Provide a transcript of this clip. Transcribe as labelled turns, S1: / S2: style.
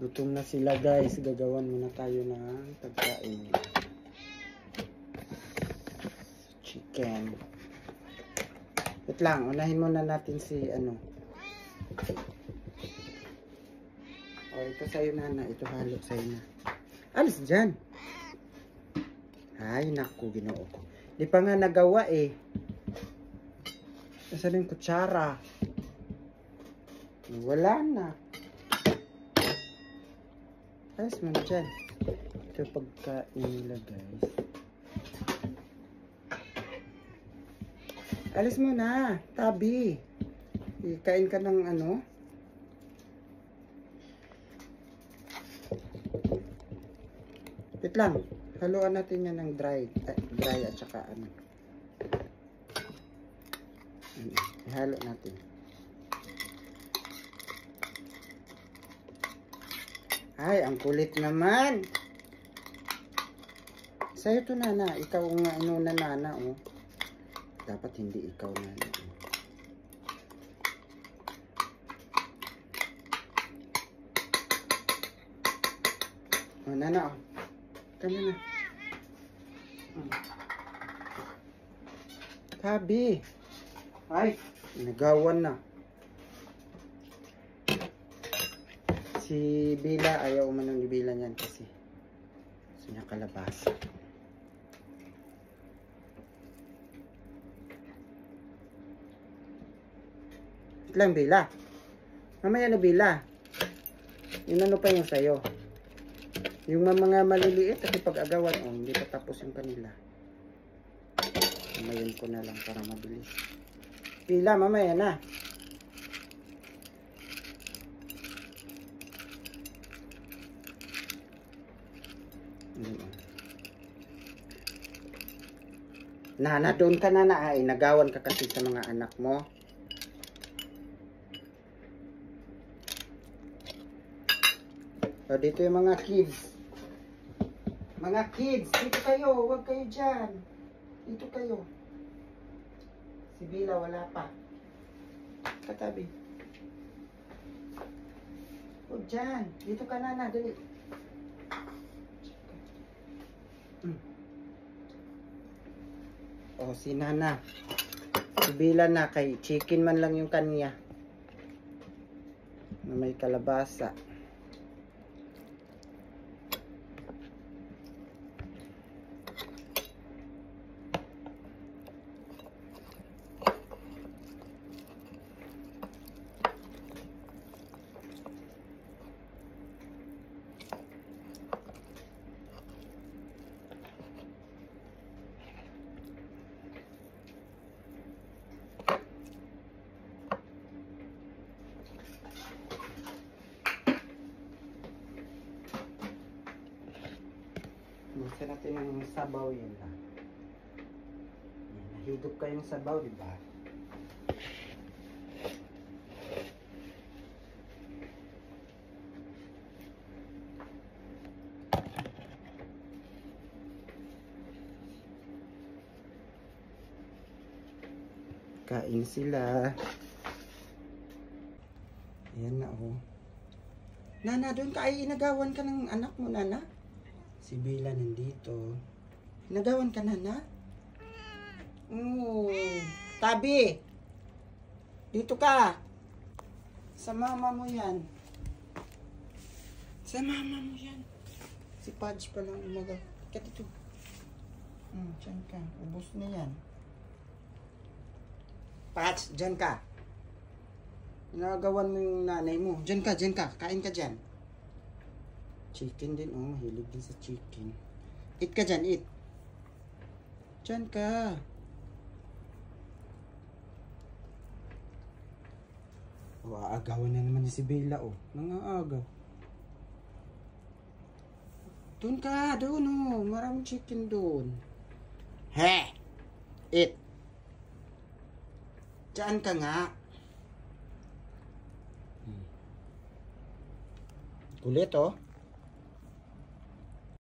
S1: Gutom na sila guys. Gagawan muna tayo ng pagkain. Chicken. Wait lang. Unahin muna natin si ano. O ito sa'yo na. Ito halo sa'yo na. Alis dyan. Ay naku, Ginoo ko. Di pa nga nagawa eh. Nasaan yung kutsara? Wala na. Alis mo na dyan. Ito pagkain nila guys. Alis mo na. Tabi. Kain ka ng ano. Wait lang. Haluan natin yan ng dry at saka ano. Ihalo natin. Ay, ang kulit naman. Sa'yo to, Nana. Ikaw nga inuna, Nana, oh. Dapat hindi ikaw, Nana. Oh, Nana, oh. Kanya na. Tabi. Ay, nagawan na. Si Bila, ayaw umanong ni Bila niyan kasi gusto niya kalabasa. Wait lang, Bila. Mamaya na, Bila. Yung ano pa yung sayo. Yung mga maliliit at ipag-agawan, oh, hindi pa tapos yung kanila. Mamayin ko na lang para mabilis. Bila, mamaya na. Nana, doon ka na ay. Nagawan ka kasi sa mga anak mo. So, dito yung mga kids. Mga kids, dito kayo. Huwag kayo dyan. Dito kayo. Si Bila, wala pa. Katabi. Huwag dyan. Dito ka, Nana. Dali. O, si Nana. Si Bila na. Kay chicken man lang yung kanya. Na may kalabasa. Gusto natin ng sabaw yun lang. Nahigop kayong sabaw, di ba? Kain sila. Ayan na, oh. Nana, doon ka ay inagawan ka ng anak mo, Nana. Si Bila nandito. Nagawan ka na, na? Oh, Tabi! Dito ka! Sa mama mo yan. Sa mama mo yan. Si Pudge pa lang umaga. Kaya dito. Diyan ka. Ubus na yan. Pudge, diyan ka. Nagawan mo yung nanay mo. Diyan ka, diyan ka. Kain ka diyan. Chicken din, oh. Mahilig din sa chicken. Eat ka dyan, eat. Dyan ka. Oh, aagawan na naman si Bella, oh. Nangaagaw. Doon ka, doon, oh. Maraming chicken doon. He! Eat. Dyan ka nga. Kulit, oh.